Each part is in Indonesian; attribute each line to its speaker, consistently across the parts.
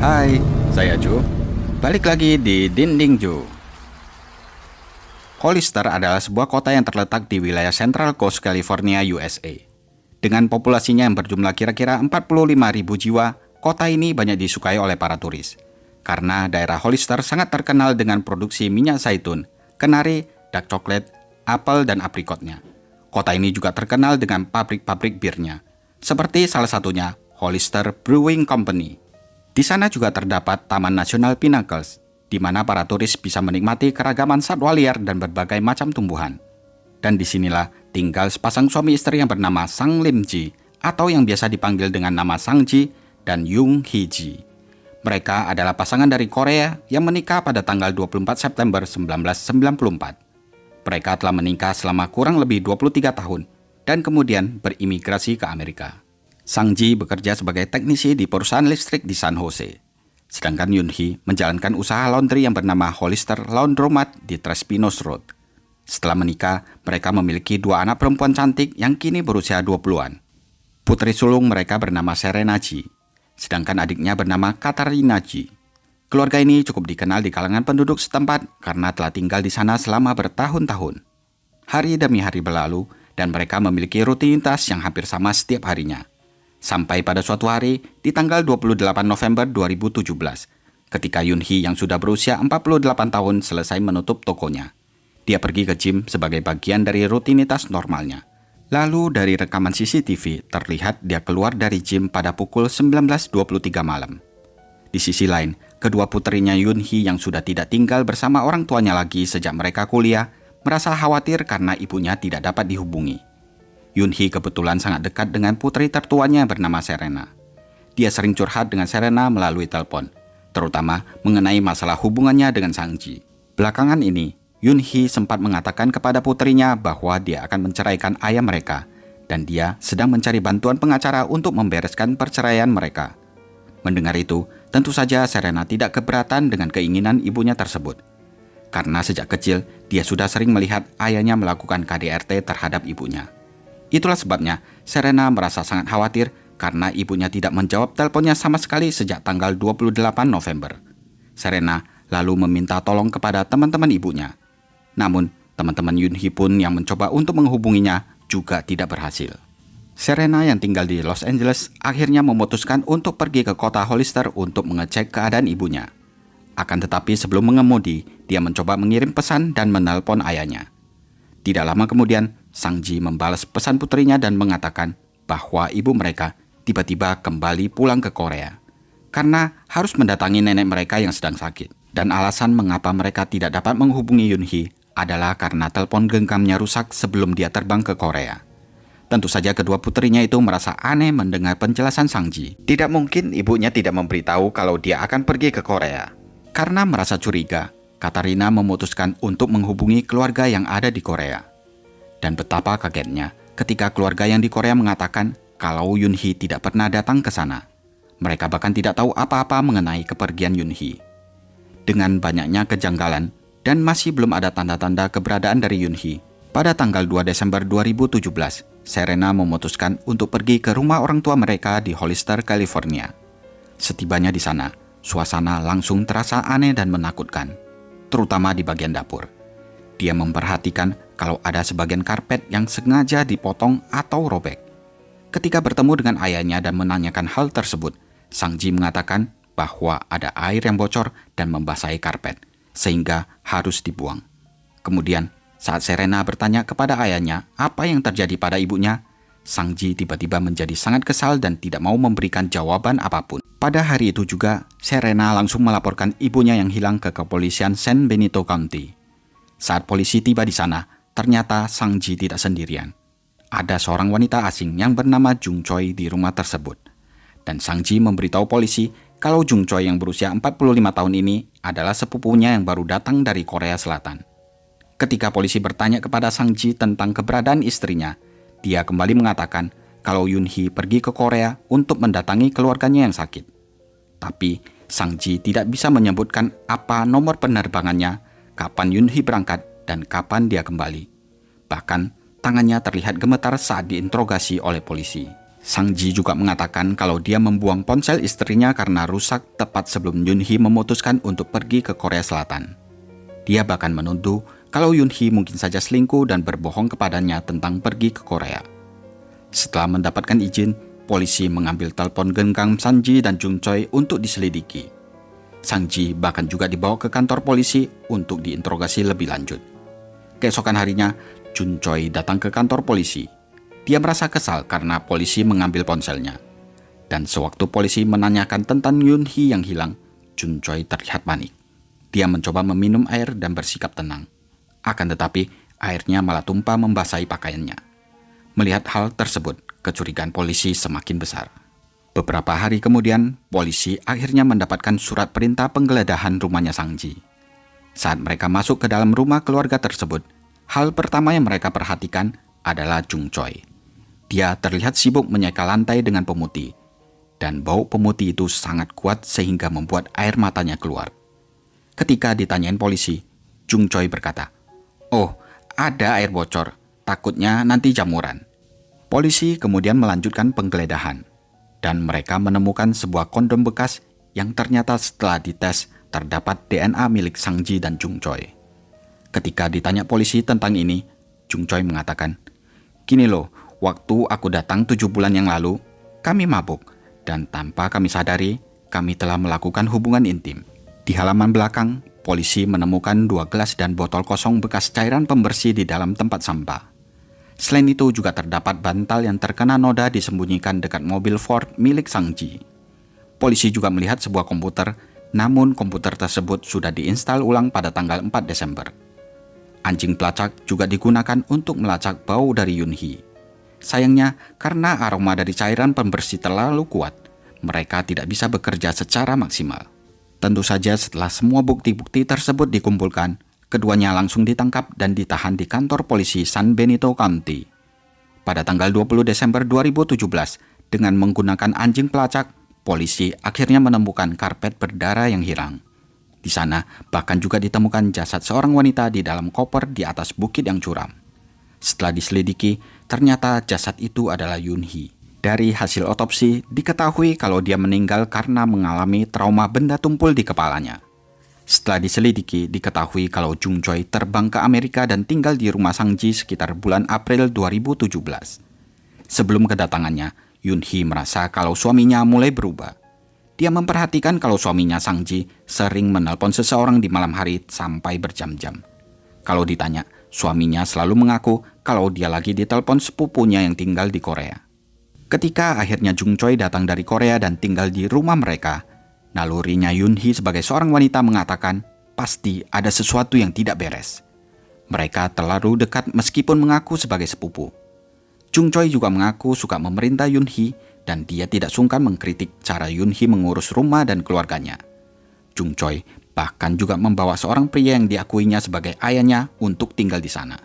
Speaker 1: Hai, saya Jo. Balik lagi di Dinding Jo. Hollister adalah sebuah kota yang terletak di wilayah Central Coast, California, USA. Dengan populasinya yang berjumlah kira-kira 45.000 jiwa, kota ini banyak disukai oleh para turis. Karena daerah Hollister sangat terkenal dengan produksi minyak zaitun, kenari, dark chocolate, apel, dan aprikotnya. Kota ini juga terkenal dengan pabrik-pabrik birnya, seperti salah satunya Hollister Brewing Company. Di sana juga terdapat Taman Nasional Pinnacles, di mana para turis bisa menikmati keragaman satwa liar dan berbagai macam tumbuhan. Dan disinilah tinggal sepasang suami istri yang bernama Sang Lim Ji, atau yang biasa dipanggil dengan nama Sang Ji dan Yung Hee Ji. Mereka adalah pasangan dari Korea yang menikah pada tanggal 24 September 1994. Mereka telah menikah selama kurang lebih 23 tahun dan kemudian berimigrasi ke Amerika. Sang Ji bekerja sebagai teknisi di perusahaan listrik di San Jose. Sedangkan Yun Hee menjalankan usaha laundry yang bernama Hollister Laundromat di Tres Pinos Road. Setelah menikah, mereka memiliki dua anak perempuan cantik yang kini berusia 20-an. Putri sulung mereka bernama Serena Ji, sedangkan adiknya bernama Katarina Ji. Keluarga ini cukup dikenal di kalangan penduduk setempat karena telah tinggal di sana selama bertahun-tahun. Hari demi hari berlalu, dan mereka memiliki rutinitas yang hampir sama setiap harinya. Sampai pada suatu hari, di tanggal 28 November 2017, ketika Yun Hee yang sudah berusia 48 tahun selesai menutup tokonya. Dia pergi ke gym sebagai bagian dari rutinitas normalnya. Lalu dari rekaman CCTV, terlihat dia keluar dari gym pada pukul 19.23 malam. Di sisi lain, kedua putrinya Yun Hee yang sudah tidak tinggal bersama orang tuanya lagi sejak mereka kuliah, merasa khawatir karena ibunya tidak dapat dihubungi. Yun Hee kebetulan sangat dekat dengan putri tertuanya bernama Serena. Dia sering curhat dengan Serena melalui telepon, terutama mengenai masalah hubungannya dengan Sang Ji. Belakangan ini, Yun Hee sempat mengatakan kepada putrinya bahwa dia akan menceraikan ayah mereka, dan dia sedang mencari bantuan pengacara untuk membereskan perceraian mereka. Mendengar itu, tentu saja Serena tidak keberatan dengan keinginan ibunya tersebut. Karena sejak kecil, dia sudah sering melihat ayahnya melakukan KDRT terhadap ibunya. Itulah sebabnya Serena merasa sangat khawatir karena ibunya tidak menjawab teleponnya sama sekali sejak tanggal 28 November. Serena lalu meminta tolong kepada teman-teman ibunya. Namun, teman-teman Yun Hee pun yang mencoba untuk menghubunginya juga tidak berhasil. Serena yang tinggal di Los Angeles akhirnya memutuskan untuk pergi ke kota Hollister untuk mengecek keadaan ibunya. Akan tetapi sebelum mengemudi, dia mencoba mengirim pesan dan menelpon ayahnya. Tidak lama kemudian, Sang Ji membalas pesan putrinya dan mengatakan bahwa ibu mereka tiba-tiba kembali pulang ke Korea karena harus mendatangi nenek mereka yang sedang sakit. Dan alasan mengapa mereka tidak dapat menghubungi Yun Hee adalah karena telepon genggamnya rusak sebelum dia terbang ke Korea. Tentu saja kedua putrinya itu merasa aneh mendengar penjelasan Sang Ji. Tidak mungkin ibunya tidak memberitahu kalau dia akan pergi ke Korea. Karena merasa curiga, Katarina memutuskan untuk menghubungi keluarga yang ada di Korea. Dan betapa kagetnya ketika keluarga yang di Korea mengatakan kalau Yun Hee tidak pernah datang ke sana. Mereka bahkan tidak tahu apa-apa mengenai kepergian Yun Hee. Dengan banyaknya kejanggalan dan masih belum ada tanda-tanda keberadaan dari Yun Hee, pada tanggal 2 Desember 2017, Serena memutuskan untuk pergi ke rumah orang tua mereka di Hollister, California. Setibanya di sana, suasana langsung terasa aneh dan menakutkan, terutama di bagian dapur. Dia memperhatikan kalau ada sebagian karpet yang sengaja dipotong atau robek. Ketika bertemu dengan ayahnya dan menanyakan hal tersebut, Sang Ji mengatakan bahwa ada air yang bocor dan membasahi karpet, sehingga harus dibuang. Kemudian, saat Serena bertanya kepada ayahnya apa yang terjadi pada ibunya, Sang Ji tiba-tiba menjadi sangat kesal dan tidak mau memberikan jawaban apapun. Pada hari itu juga, Serena langsung melaporkan ibunya yang hilang ke kepolisian San Benito County. Saat polisi tiba di sana, ternyata Sang Ji tidak sendirian. Ada seorang wanita asing yang bernama Jung Choi di rumah tersebut. Dan Sang Ji memberitahu polisi kalau Jung Choi yang berusia 45 tahun ini adalah sepupunya yang baru datang dari Korea Selatan. Ketika polisi bertanya kepada Sang Ji tentang keberadaan istrinya, dia kembali mengatakan kalau Yun Hee pergi ke Korea untuk mendatangi keluarganya yang sakit. Tapi Sang Ji tidak bisa menyebutkan apa nomor penerbangannya, kapan Yun Hee berangkat, dan kapan dia kembali. Bahkan, tangannya terlihat gemetar saat diinterogasi oleh polisi. Sang Ji juga mengatakan kalau dia membuang ponsel istrinya karena rusak tepat sebelum Yoon Hee memutuskan untuk pergi ke Korea Selatan. Dia bahkan menuduh kalau Yoon Hee mungkin saja selingkuh dan berbohong kepadanya tentang pergi ke Korea. Setelah mendapatkan izin, polisi mengambil telepon genggam Sang Ji dan Jung Choi untuk diselidiki. Sang Ji bahkan juga dibawa ke kantor polisi untuk diinterogasi lebih lanjut. Keesokan harinya, Jung Choi datang ke kantor polisi. Dia merasa kesal karena polisi mengambil ponselnya. Dan sewaktu polisi menanyakan tentang Yoon Hee yang hilang, Jung Choi terlihat panik. Dia mencoba meminum air dan bersikap tenang. Akan tetapi, airnya malah tumpah membasahi pakaiannya. Melihat hal tersebut, kecurigaan polisi semakin besar. Beberapa hari kemudian, polisi akhirnya mendapatkan surat perintah penggeledahan rumahnya Sang Ji. Saat mereka masuk ke dalam rumah keluarga tersebut, hal pertama yang mereka perhatikan adalah Jung Choi. Dia terlihat sibuk menyeka lantai dengan pemutih, dan bau pemutih itu sangat kuat sehingga membuat air matanya keluar. Ketika ditanyain polisi, Jung Choi berkata, "Oh, ada air bocor, takutnya nanti jamuran." Polisi kemudian melanjutkan penggeledahan, dan mereka menemukan sebuah kondom bekas yang ternyata setelah dites terdapat DNA milik Sang Ji dan Jung Choi. Ketika ditanya polisi tentang ini, Jung Choi mengatakan, "Gini loh, waktu aku datang 7 bulan yang lalu, kami mabuk, dan tanpa kami sadari, kami telah melakukan hubungan intim." Di halaman belakang, polisi menemukan 2 gelas dan botol kosong bekas cairan pembersih di dalam tempat sampah. Selain itu juga terdapat bantal yang terkena noda disembunyikan dekat mobil Ford milik Sang Ji. Polisi juga melihat sebuah komputer, namun komputer tersebut sudah diinstal ulang pada tanggal 4 Desember. Anjing pelacak juga digunakan untuk melacak bau dari Yoon Hee. Sayangnya, karena aroma dari cairan pembersih terlalu kuat, mereka tidak bisa bekerja secara maksimal. Tentu saja setelah semua bukti-bukti tersebut dikumpulkan, keduanya langsung ditangkap dan ditahan di kantor polisi San Benito County. Pada tanggal 20 Desember 2017, dengan menggunakan anjing pelacak, polisi akhirnya menemukan karpet berdarah yang hilang. Di sana bahkan juga ditemukan jasad seorang wanita di dalam koper di atas bukit yang curam. Setelah diselidiki, ternyata jasad itu adalah Yoon Hee. Dari hasil otopsi, diketahui kalau dia meninggal karena mengalami trauma benda tumpul di kepalanya. Setelah diselidiki, diketahui kalau Jung Choi terbang ke Amerika dan tinggal di rumah Sang Ji sekitar bulan April 2017. Sebelum kedatangannya, Yoon Hee merasa kalau suaminya mulai berubah. Dia memperhatikan kalau suaminya Sang Ji sering menelpon seseorang di malam hari sampai berjam-jam. Kalau ditanya, suaminya selalu mengaku kalau dia lagi ditelepon sepupunya yang tinggal di Korea. Ketika akhirnya Jung Choi datang dari Korea dan tinggal di rumah mereka, nalurinya Yoon Hee sebagai seorang wanita mengatakan pasti ada sesuatu yang tidak beres. Mereka terlalu dekat meskipun mengaku sebagai sepupu. Jung Choi juga mengaku suka memerintah Yoon Hee dan dia tidak sungkan mengkritik cara Yoon Hee mengurus rumah dan keluarganya. Jung Choi bahkan juga membawa seorang pria yang diakuinya sebagai ayahnya untuk tinggal di sana.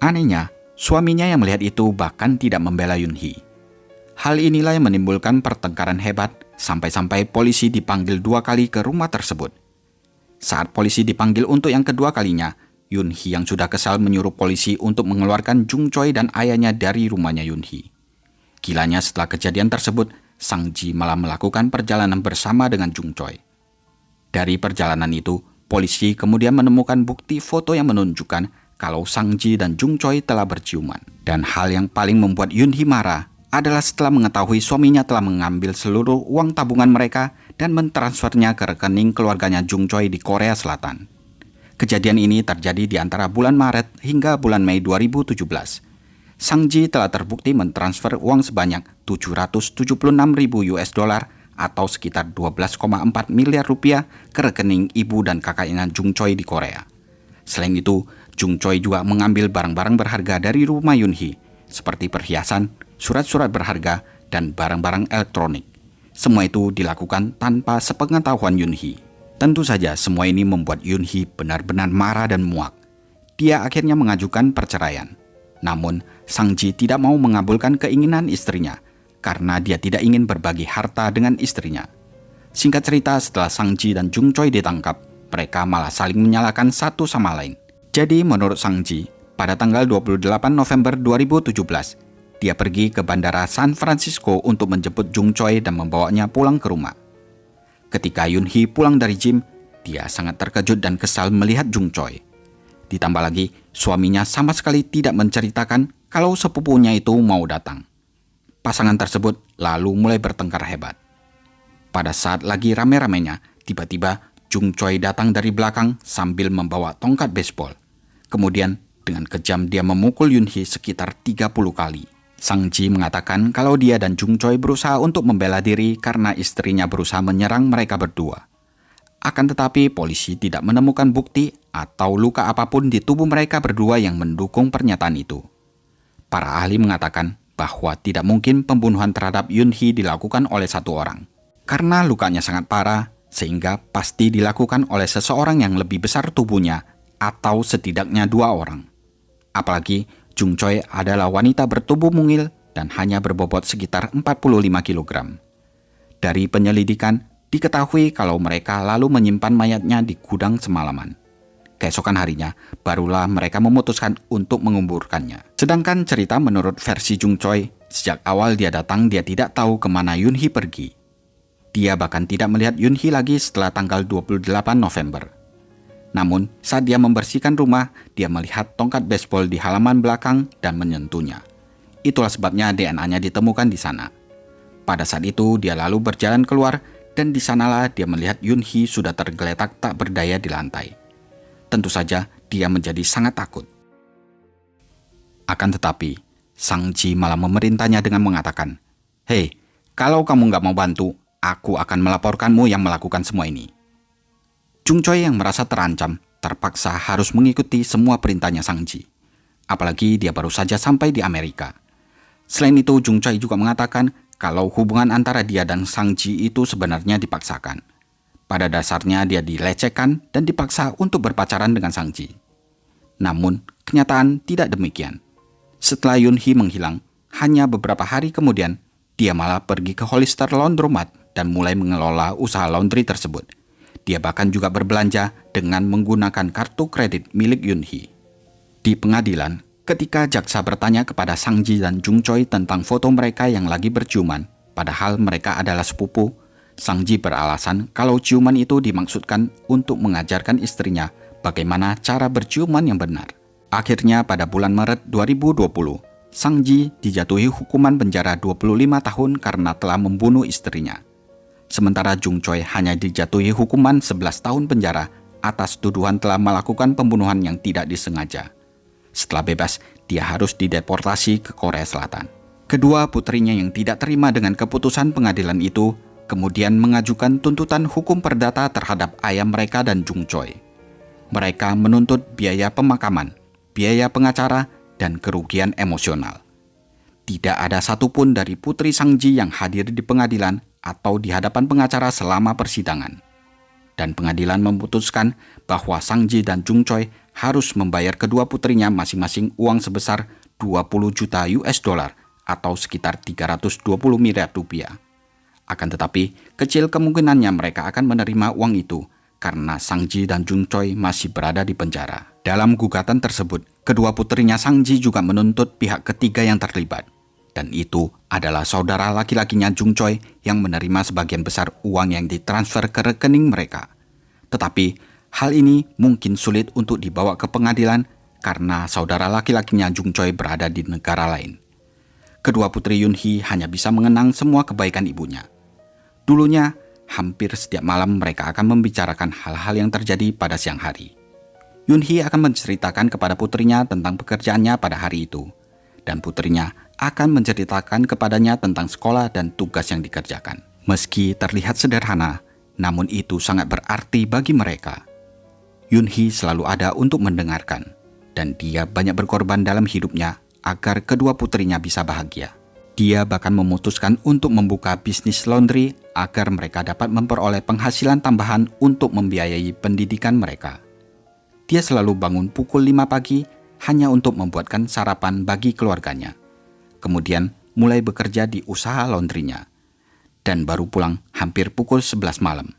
Speaker 1: Anehnya, suaminya yang melihat itu bahkan tidak membela Yoon Hee. Hal inilah yang menimbulkan pertengkaran hebat sampai-sampai polisi dipanggil 2 kali ke rumah tersebut. Saat polisi dipanggil untuk yang kedua kalinya, Yoon Hee yang sudah kesal menyuruh polisi untuk mengeluarkan Jung Choi dan ayahnya dari rumahnya Yoon Hee. Gilanya setelah kejadian tersebut, Sang Ji malah melakukan perjalanan bersama dengan Jung Choi. Dari perjalanan itu, polisi kemudian menemukan bukti foto yang menunjukkan kalau Sang Ji dan Jung Choi telah berciuman. Dan hal yang paling membuat Yoon Hee marah adalah setelah mengetahui suaminya telah mengambil seluruh uang tabungan mereka dan mentransfernya ke rekening keluarganya Jung Choi di Korea Selatan. Kejadian ini terjadi di antara bulan Maret hingga bulan Mei 2017. Sang Ji telah terbukti mentransfer uang sebanyak 776.000 US dollar atau sekitar 12,4 miliar rupiah ke rekening ibu dan kakaknya Jung Choi di Korea. Selain itu, Jung Choi juga mengambil barang-barang berharga dari rumah Yoon Hee, seperti perhiasan, surat-surat berharga, dan barang-barang elektronik. Semua itu dilakukan tanpa sepengetahuan Yoon Hee. Tentu saja semua ini membuat Yoon Hee benar-benar marah dan muak. Dia akhirnya mengajukan perceraian. Namun, Sang Ji tidak mau mengabulkan keinginan istrinya karena dia tidak ingin berbagi harta dengan istrinya. Singkat cerita, setelah Sang Ji dan Jung Choi ditangkap, mereka malah saling menyalahkan satu sama lain. Jadi menurut Sang Ji, pada tanggal 28 November 2017, dia pergi ke bandara San Francisco untuk menjemput Jung Choi dan membawanya pulang ke rumah. Ketika Yoon Hee pulang dari gym, dia sangat terkejut dan kesal melihat Jung Choi. Ditambah lagi, suaminya sama sekali tidak menceritakan kalau sepupunya itu mau datang. Pasangan tersebut lalu mulai bertengkar hebat. Pada saat lagi rame-ramenya, tiba-tiba Jung Choi datang dari belakang sambil membawa tongkat baseball. Kemudian, dengan kejam dia memukul Yoon Hee sekitar 30 kali. Sang Ji mengatakan kalau dia dan Jung Choi berusaha untuk membela diri karena istrinya berusaha menyerang mereka berdua. Akan tetapi, polisi tidak menemukan bukti atau luka apapun di tubuh mereka berdua yang mendukung pernyataan itu. Para ahli mengatakan bahwa tidak mungkin pembunuhan terhadap Yoon Hee dilakukan oleh satu orang. Karena lukanya sangat parah, sehingga pasti dilakukan oleh seseorang yang lebih besar tubuhnya atau setidaknya 2 orang. Apalagi Jung Choi adalah wanita bertubuh mungil dan hanya berbobot sekitar 45 kg. Dari penyelidikan, diketahui kalau mereka lalu menyimpan mayatnya di gudang semalaman. Keesokan harinya, barulah mereka memutuskan untuk menguburkannya. Sedangkan cerita menurut versi Jung Choi, sejak awal dia datang dia tidak tahu kemana Yoon Hee pergi. Dia bahkan tidak melihat Yoon Hee lagi setelah tanggal 28 November. Namun, saat dia membersihkan rumah, dia melihat tongkat baseball di halaman belakang dan menyentuhnya. Itulah sebabnya DNA-nya ditemukan di sana. Pada saat itu, dia lalu berjalan keluar dan di sanalah dia melihat Yoon Hee sudah tergeletak tak berdaya di lantai. Tentu saja, dia menjadi sangat takut. Akan tetapi, Sang Ji malah memerintahnya dengan mengatakan, "Hei, kalau kamu nggak mau bantu, aku akan melaporkanmu yang melakukan semua ini." Jung Choi yang merasa terancam, terpaksa harus mengikuti semua perintahnya Sang Ji. Apalagi dia baru saja sampai di Amerika. Selain itu, Jung Choi juga mengatakan kalau hubungan antara dia dan Sang Ji itu sebenarnya dipaksakan. Pada dasarnya dia dilecehkan dan dipaksa untuk berpacaran dengan Sang Ji. Namun, kenyataan tidak demikian. Setelah Yoon Hee menghilang, hanya beberapa hari kemudian, dia malah pergi ke Hollister Laundromat dan mulai mengelola usaha laundry tersebut. Dia bahkan juga berbelanja dengan menggunakan kartu kredit milik Yoon Hee. Di pengadilan, ketika jaksa bertanya kepada Sang Ji dan Jung Choi tentang foto mereka yang lagi berciuman, padahal mereka adalah sepupu, Sang Ji beralasan kalau ciuman itu dimaksudkan untuk mengajarkan istrinya bagaimana cara berciuman yang benar. Akhirnya pada bulan Maret 2020, Sang Ji dijatuhi hukuman penjara 25 tahun karena telah membunuh istrinya. Sementara Jung Choi hanya dijatuhi hukuman 11 tahun penjara atas tuduhan telah melakukan pembunuhan yang tidak disengaja. Setelah bebas, dia harus dideportasi ke Korea Selatan. Kedua putrinya yang tidak terima dengan keputusan pengadilan itu, kemudian mengajukan tuntutan hukum perdata terhadap ayah mereka dan Jung Choi. Mereka menuntut biaya pemakaman, biaya pengacara, dan kerugian emosional. Tidak ada satupun dari putri Sang Ji yang hadir di pengadilan atau di hadapan pengacara selama persidangan. Dan pengadilan memutuskan bahwa Sang Ji dan Jung Choi harus membayar kedua putrinya masing-masing uang sebesar 20 juta US dollar atau sekitar 320 miliar rupiah. Akan tetapi, kecil kemungkinannya mereka akan menerima uang itu karena Sang Ji dan Jung Choi masih berada di penjara. Dalam gugatan tersebut, kedua putrinya Sang Ji juga menuntut pihak ketiga yang terlibat. Dan itu adalah saudara laki-lakinya Jung Choi yang menerima sebagian besar uang yang ditransfer ke rekening mereka. Tetapi, hal ini mungkin sulit untuk dibawa ke pengadilan karena saudara laki-lakinya Jung Choi berada di negara lain. Kedua putri Yoon Hee hanya bisa mengenang semua kebaikan ibunya. Dulunya, hampir setiap malam mereka akan membicarakan hal-hal yang terjadi pada siang hari. Yoon Hee akan menceritakan kepada putrinya tentang pekerjaannya pada hari itu. Dan putrinya akan menceritakan kepadanya tentang sekolah dan tugas yang dikerjakan. Meski terlihat sederhana, namun itu sangat berarti bagi mereka. Yoon Hee selalu ada untuk mendengarkan, dan dia banyak berkorban dalam hidupnya agar kedua putrinya bisa bahagia. Dia bahkan memutuskan untuk membuka bisnis laundry agar mereka dapat memperoleh penghasilan tambahan untuk membiayai pendidikan mereka. Dia selalu bangun pukul 5 pagi hanya untuk membuatkan sarapan bagi keluarganya. Kemudian mulai bekerja di usaha laundrynya, dan baru pulang hampir pukul 11 malam.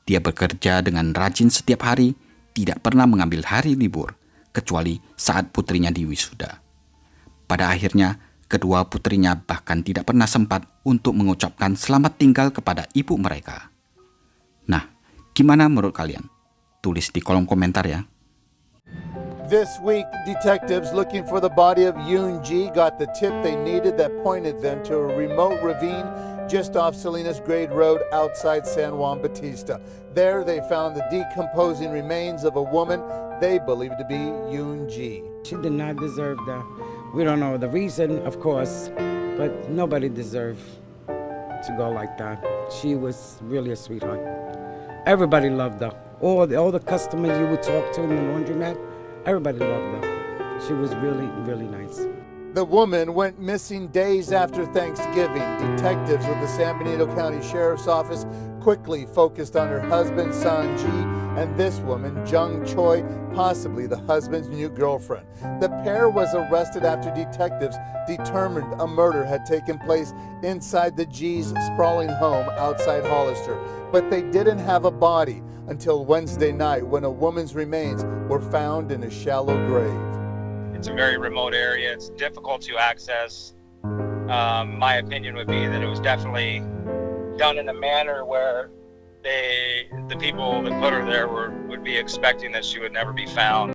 Speaker 1: Dia bekerja dengan rajin setiap hari, tidak pernah mengambil hari libur, kecuali saat putrinya diwisuda. Pada akhirnya, Kedua putrinya bahkan tidak pernah sempat untuk mengucapkan selamat tinggal kepada ibu mereka. Nah, gimana menurut kalian? Tulis di kolom komentar ya.
Speaker 2: This week, detectives looking for the body of Yoon Ji got the tip they needed that pointed them to a remote ravine just off Salinas Grade Road outside San Juan Bautista. There, they found the decomposing remains of a woman they believed to be Yoon Ji.
Speaker 3: She did not deserve that. We don't know the reason, of course, but nobody deserved to go like that. She was really a sweetheart. Everybody loved her. All the customers you would talk to in the laundromat, everybody loved her. She was really, really nice.
Speaker 2: The woman went missing days after Thanksgiving. Detectives with the San Benito County Sheriff's Office quickly focused on her husband, Sanji, and this woman, Jung Choi, possibly the husband's new girlfriend. The pair was arrested after detectives determined a murder had taken place inside the G's sprawling home outside Hollister, but they didn't have a body until Wednesday night when a woman's remains were found in a shallow grave.
Speaker 4: It's a very remote area. It's difficult to access. My opinion would be that it was definitely done in a manner where the people that put her there would be expecting that she would never be found.